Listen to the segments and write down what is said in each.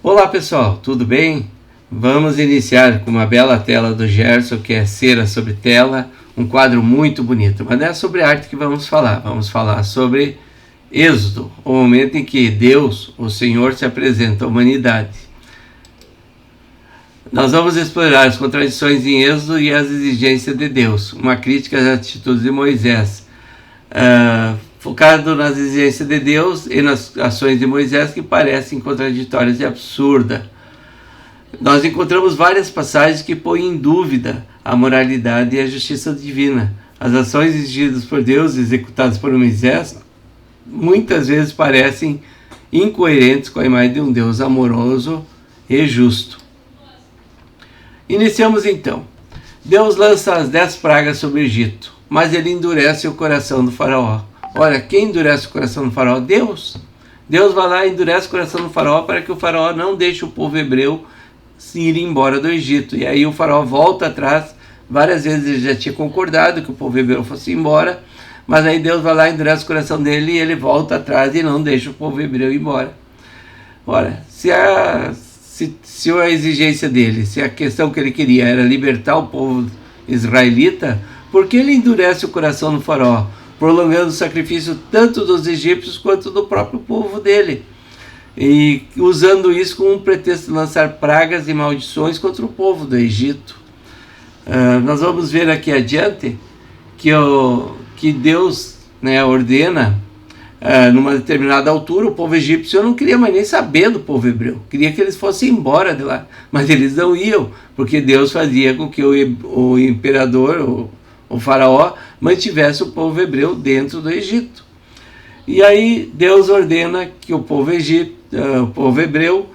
Olá pessoal, tudo bem? Vamos iniciar com uma bela tela do Gerson, que é Cera sobre Tela, um quadro muito bonito. Mas não é sobre arte que vamos falar sobre Êxodo, o momento em que Deus, o Senhor, se apresenta à humanidade. Nós vamos explorar as contradições em Êxodo e as exigências de Deus, uma crítica às atitudes de Moisés, focado nas exigências de Deus e nas ações de Moisés que parecem contraditórias e absurdas. Nós encontramos várias passagens que põem em dúvida a moralidade e a justiça divina. As ações exigidas por Deus e executadas por Moisés muitas vezes parecem incoerentes com a imagem de um Deus amoroso e justo. Iniciamos então. Deus lança as 10 pragas sobre o Egito, mas ele endurece o coração do faraó. Olha, quem endurece o coração do faraó? Deus. Deus vai lá e endurece o coração do faraó para que o faraó não deixe o povo hebreu se ir embora do Egito. E aí o faraó volta atrás. Várias vezes ele já tinha concordado que o povo hebreu fosse embora, mas aí Deus vai lá e endurece o coração dele e ele volta atrás e não deixa o povo hebreu ir embora. Ora, se a exigência dele, se a questão que ele queria era libertar o povo israelita, por que ele endurece o coração do faraó, prolongando o sacrifício tanto dos egípcios quanto do próprio povo dele, e usando isso como um pretexto de lançar pragas e maldições contra o povo do Egito? Nós vamos ver aqui adiante que Deus, ordena, numa determinada altura, o povo egípcio não queria mais nem saber do povo hebreu, queria que eles fossem embora de lá, mas eles não iam, porque Deus fazia com que o imperador, o faraó, mantivesse o povo hebreu dentro do Egito. E aí Deus ordena que o povo hebreu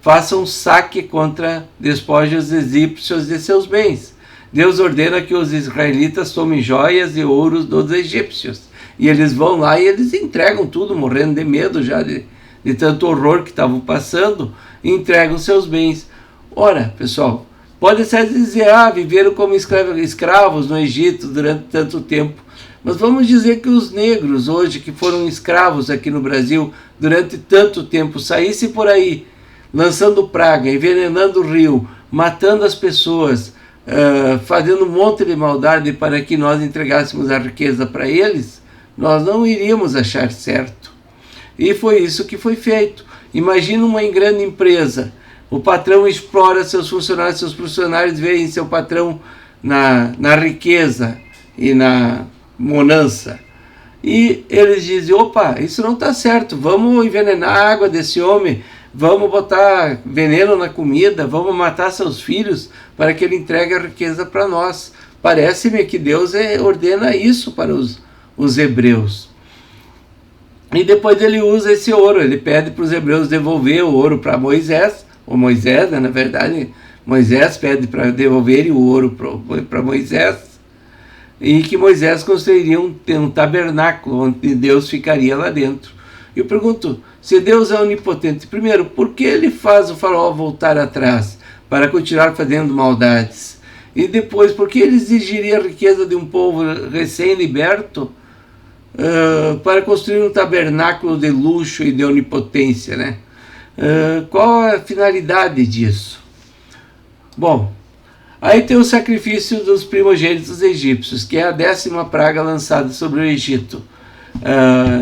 faça um saque contra despojos egípcios de seus bens. Deus ordena que os israelitas tomem joias e ouros dos egípcios. E eles vão lá e eles entregam tudo, morrendo de medo já de tanto horror que estavam passando, e entregam seus bens. Ora, pessoal, pode-se dizer, viveram como escravos no Egito durante tanto tempo. Mas vamos dizer que os negros hoje, que foram escravos aqui no Brasil durante tanto tempo, saíssem por aí, lançando praga, envenenando o rio, matando as pessoas, fazendo um monte de maldade para que nós entregássemos a riqueza para eles, nós não iríamos achar certo. E foi isso que foi feito. Imagina uma grande empresa, o patrão explora seus funcionários veem seu patrão na riqueza e na bonança. E eles dizem, opa, isso não está certo, vamos envenenar a água desse homem, vamos botar veneno na comida, vamos matar seus filhos para que ele entregue a riqueza para nós. Parece-me que Deus ordena isso para os hebreus. E depois ele usa esse ouro, ele pede para os hebreus devolver o ouro para Moisés, ou Moisés, na verdade, Moisés pede para devolverem o ouro para Moisés, e que Moisés construiria um tabernáculo onde Deus ficaria lá dentro. Eu pergunto, se Deus é onipotente, primeiro, por que ele faz o faraó voltar atrás para continuar fazendo maldades? E depois, por que ele exigiria a riqueza de um povo recém-liberto para construir um tabernáculo de luxo e de onipotência, né? Qual a finalidade disso? Bom, aí tem o sacrifício dos primogênitos egípcios, que é a 10ª praga lançada sobre o Egito.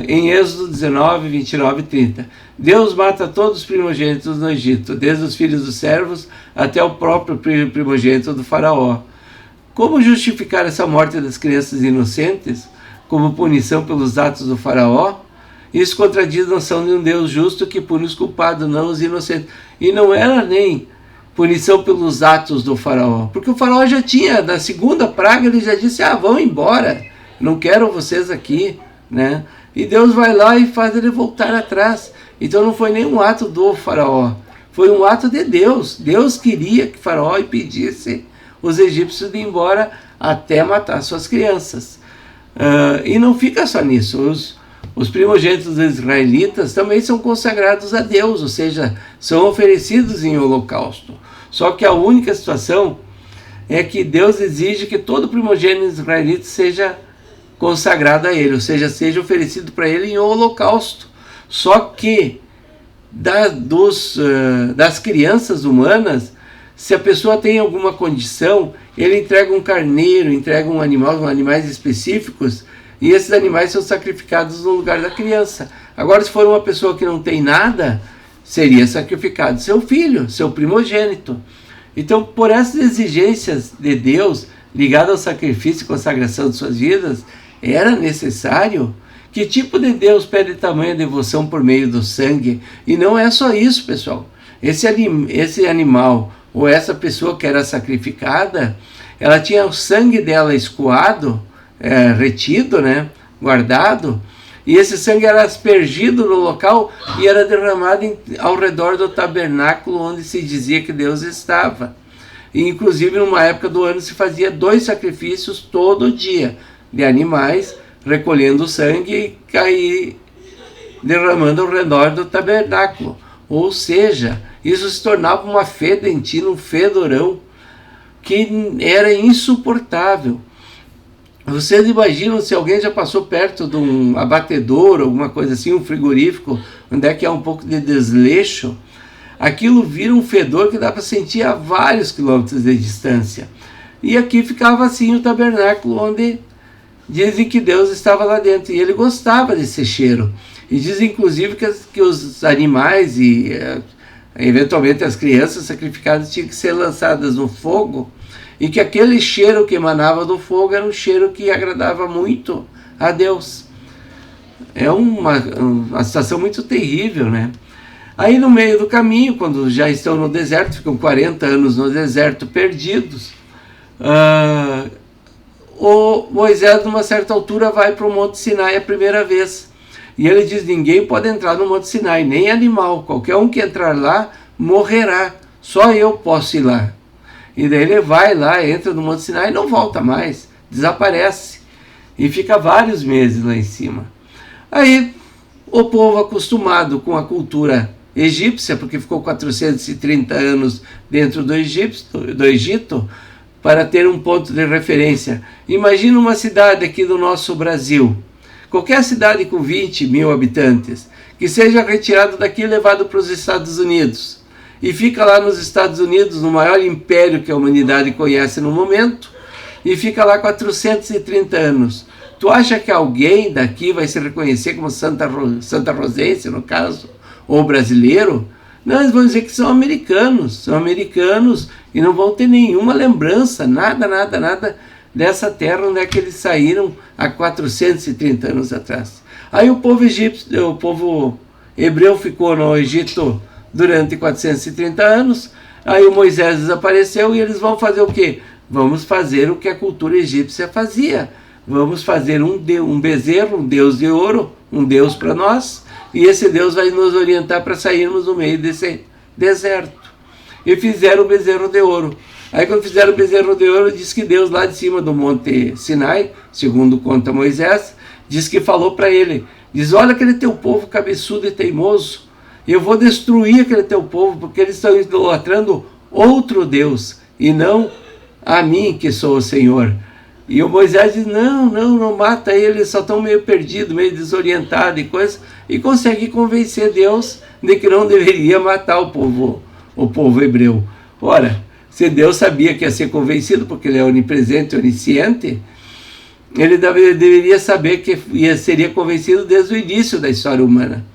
Em Êxodo 19, 29 e 30. Deus mata todos os primogênitos no Egito, desde os filhos dos servos até o próprio primogênito do faraó. Como justificar essa morte das crianças inocentes como punição pelos atos do faraó? Isso contradiz a noção de um Deus justo que pune os culpados, não os inocentes. E não era nem punição pelos atos do faraó, porque o faraó já tinha, na 2ª praga, ele já disse, vão embora, não quero vocês aqui, né? E Deus vai lá e faz ele voltar atrás. Então não foi nenhum ato do faraó, foi um ato de Deus. Deus queria que o faraó impedisse os egípcios de ir embora até matar suas crianças. E não fica só nisso, os primogênitos dos israelitas também são consagrados a Deus, ou seja, são oferecidos em holocausto. Só que a única situação é que Deus exige que todo primogênito israelita seja consagrado a ele, ou seja oferecido para ele em holocausto. Só que das crianças humanas, se a pessoa tem alguma condição, ele entrega um carneiro, entrega um animal, animais específicos, e esses animais são sacrificados no lugar da criança. Agora, se for uma pessoa que não tem nada, seria sacrificado seu filho, seu primogênito. Então, por essas exigências de Deus, ligadas ao sacrifício e consagração de suas vidas, era necessário. Que tipo de Deus pede tamanha devoção por meio do sangue? E não é só isso, pessoal. Esse animal, ou essa pessoa que era sacrificada, ela tinha o sangue dela escoado, retido, né, guardado, e esse sangue era aspergido no local e era derramado ao redor do tabernáculo onde se dizia que Deus estava. E inclusive numa época do ano se fazia 2 sacrifícios todo dia de animais, recolhendo o sangue e derramando ao redor do tabernáculo. Ou seja, isso se tornava uma fedentina, um fedorão que era insuportável. Vocês imaginam se alguém já passou perto de um abatedor, alguma coisa assim, um frigorífico, onde é que há um pouco de desleixo? Aquilo vira um fedor que dá para sentir a vários quilômetros de distância. E aqui ficava assim o tabernáculo, onde dizem que Deus estava lá dentro, e ele gostava desse cheiro. E dizem inclusive que os animais e eventualmente as crianças sacrificadas tinham que ser lançadas no fogo, e que aquele cheiro que emanava do fogo era um cheiro que agradava muito a Deus. É uma situação muito terrível, né? Aí no meio do caminho, quando já estão no deserto, ficam 40 anos no deserto perdidos, o Moisés, numa certa altura, vai para o Monte Sinai a primeira vez. E ele diz, ninguém pode entrar no Monte Sinai, nem animal. Qualquer um que entrar lá, morrerá. Só eu posso ir lá. E daí ele vai lá, entra no Monte Sinai e não volta mais. Desaparece. E fica vários meses lá em cima. Aí, o povo acostumado com a cultura egípcia, porque ficou 430 anos dentro do Egito, para ter um ponto de referência. Imagina uma cidade aqui do nosso Brasil, qualquer cidade com 20 mil habitantes, que seja retirado daqui e levado para os Estados Unidos, e fica lá nos Estados Unidos, no maior império que a humanidade conhece no momento, e fica lá 430 anos. Tu acha que alguém daqui vai se reconhecer como Santa Rosense, no caso, ou brasileiro? Não, eles vão dizer que são americanos e não vão ter nenhuma lembrança, nada dessa terra onde é que eles saíram há 430 anos atrás. Aí o povo hebreu ficou no Egito durante 430 anos, aí o Moisés desapareceu e eles vão fazer o quê? Vamos fazer o que a cultura egípcia fazia. Vamos fazer um bezerro, um deus de ouro, um deus para nós, e esse Deus vai nos orientar para sairmos no meio desse deserto. E fizeram o bezerro de ouro. Aí quando fizeram o bezerro de ouro, diz que Deus lá de cima do Monte Sinai, segundo conta Moisés, diz que falou para ele, diz, olha aquele teu povo cabeçudo e teimoso, eu vou destruir aquele teu povo, porque eles estão idolatrando outro Deus, e não a mim que sou o Senhor. E o Moisés diz, não mata eles só estão meio perdidos, meio desorientados e coisa, e consegue convencer Deus de que não deveria matar o povo hebreu. Ora, se Deus sabia que ia ser convencido, porque ele é onipresente, onisciente, ele deveria saber que seria convencido desde o início da história humana.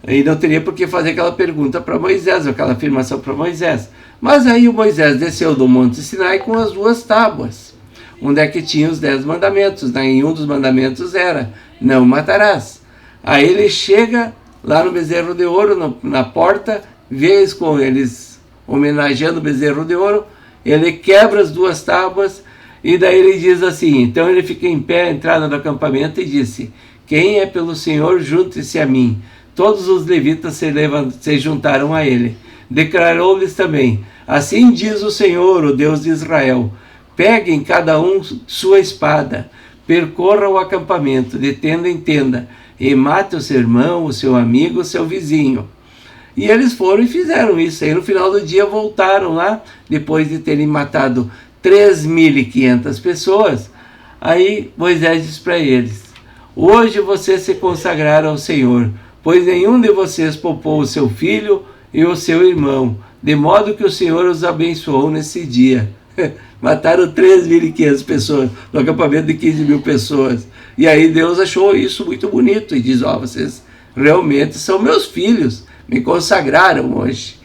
E não teria por que fazer aquela pergunta para Moisés, aquela afirmação para Moisés. Mas aí o Moisés desceu do Monte Sinai com as 2 tábuas, onde é que tinha os 10 mandamentos. Em um dos mandamentos era, não matarás. Aí ele chega lá no bezerro de ouro, na porta, vê com eles homenageando o bezerro de ouro, ele quebra as 2 tábuas, e daí ele diz assim, então ele fica em pé à entrada do acampamento e disse, quem é pelo Senhor, junte-se a mim. Todos os levitas se juntaram a ele. Declarou-lhes também, assim diz o Senhor, o Deus de Israel, peguem cada um sua espada, percorra o acampamento, de tenda em tenda, e mate o seu irmão, o seu amigo, o seu vizinho. E eles foram e fizeram isso. Aí no final do dia voltaram lá, depois de terem matado 3.500 pessoas. Aí Moisés diz para eles, hoje vocês se consagraram ao Senhor, pois nenhum de vocês poupou o seu filho e o seu irmão, de modo que o Senhor os abençoou nesse dia. Mataram 3.500 pessoas no acampamento de 15.000 pessoas. E aí Deus achou isso muito bonito e diz, vocês realmente são meus filhos, me consagraram hoje.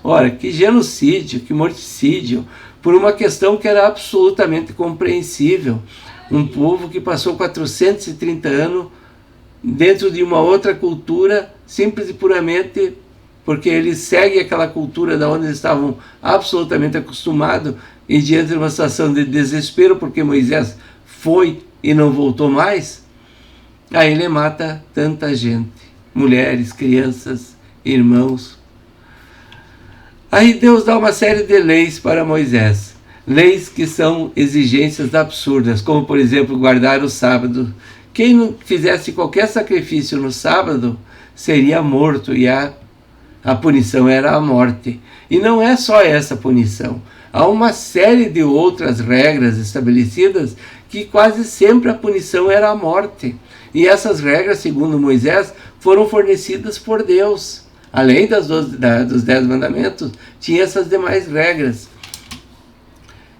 Ora, que genocídio, que morticídio, por uma questão que era absolutamente compreensível. Um povo que passou 430 anos dentro de uma outra cultura, simples e puramente porque eles seguem aquela cultura da onde eles estavam absolutamente acostumados, e diante de uma situação de desespero, porque Moisés foi e não voltou mais, aí ele mata tanta gente, mulheres, crianças, irmãos. Aí Deus dá uma série de leis para Moisés, leis que são exigências absurdas, como por exemplo guardar o sábado. Quem não fizesse qualquer sacrifício no sábado seria morto, e a punição era a morte. E não é só essa punição, há uma série de outras regras estabelecidas que quase sempre a punição era a morte. E essas regras, segundo Moisés, foram fornecidas por Deus. Além dos 10 mandamentos, tinha essas demais regras.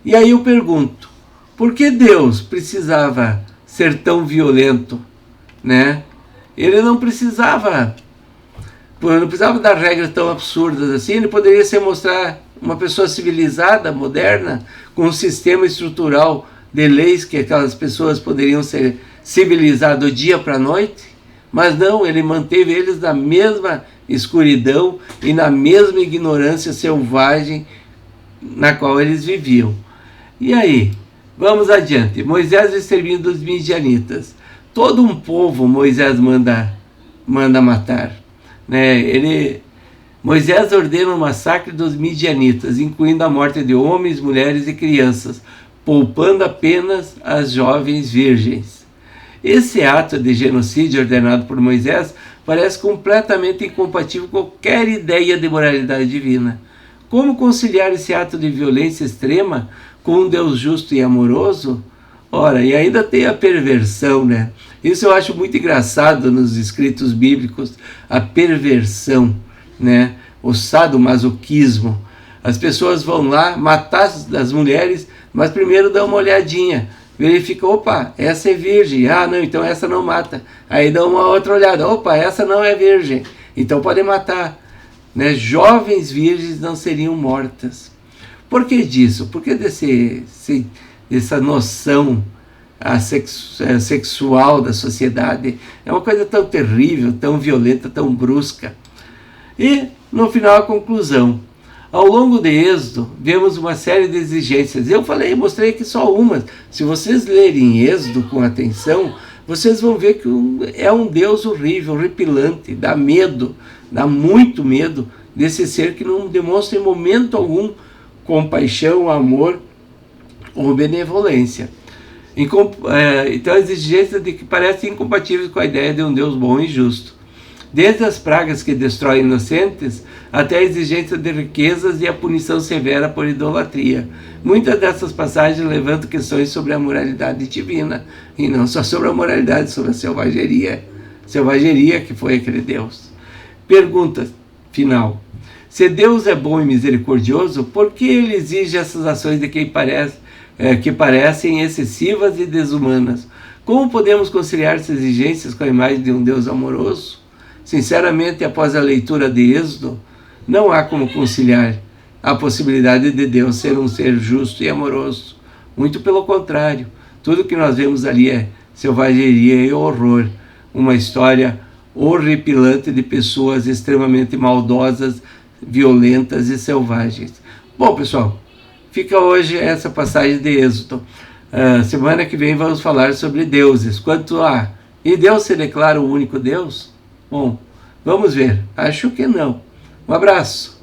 E aí eu pergunto, por que Deus precisava ser tão violento, né? Ele não precisava dar regras tão absurdas assim. Ele poderia se mostrar uma pessoa civilizada, moderna, com um sistema estrutural de leis que aquelas pessoas poderiam ser civilizadas do dia para a noite, mas não, ele manteve eles na mesma escuridão e na mesma ignorância selvagem na qual eles viviam. E aí, vamos adiante. Moisés extermina dos midianitas. Todo um povo Moisés manda matar, né? Moisés ordena o massacre dos midianitas, incluindo a morte de homens, mulheres e crianças, poupando apenas as jovens virgens. Esse ato de genocídio ordenado por Moisés parece completamente incompatível com qualquer ideia de moralidade divina. Como conciliar esse ato de violência extrema com um Deus justo e amoroso? Ora, e ainda tem a perversão, né? Isso eu acho muito engraçado nos escritos bíblicos, a perversão, né? O sadomasoquismo. As pessoas vão lá matar as mulheres, mas primeiro dão uma olhadinha, verifica, opa, essa é virgem, não, então essa não mata. Aí dá uma outra olhada, opa, essa não é virgem, então pode matar, né? Jovens virgens não seriam mortas. Por que disso? Por que dessa noção sexual da sociedade? É uma coisa tão terrível, tão violenta, tão brusca. E, no final, a conclusão. Ao longo de Êxodo, vemos uma série de exigências. Eu mostrei aqui só umas. Se vocês lerem Êxodo com atenção, vocês vão ver que é um Deus horrível, horripilante, dá medo, dá muito medo desse ser que não demonstra em momento algum compaixão, amor ou benevolência. Então, as exigências que parecem incompatíveis com a ideia de um Deus bom e justo. Desde as pragas que destroem inocentes, até a exigência de riquezas e a punição severa por idolatria. Muitas dessas passagens levantam questões sobre a moralidade divina, e não só sobre a moralidade, sobre a selvageria que foi aquele Deus. Pergunta final. Se Deus é bom e misericordioso, por que ele exige essas ações de quem que parecem excessivas e desumanas? Como podemos conciliar essas exigências com a imagem de um Deus amoroso? Sinceramente, após a leitura de Êxodo, não há como conciliar a possibilidade de Deus ser um ser justo e amoroso. Muito pelo contrário, tudo que nós vemos ali é selvageria e horror, uma história horripilante de pessoas extremamente maldosas, violentas e selvagens. Bom, pessoal, fica hoje essa passagem de Êxodo. Semana que vem vamos falar sobre deuses. E Deus se declara o único Deus? Bom, vamos ver. Acho que não. Um abraço.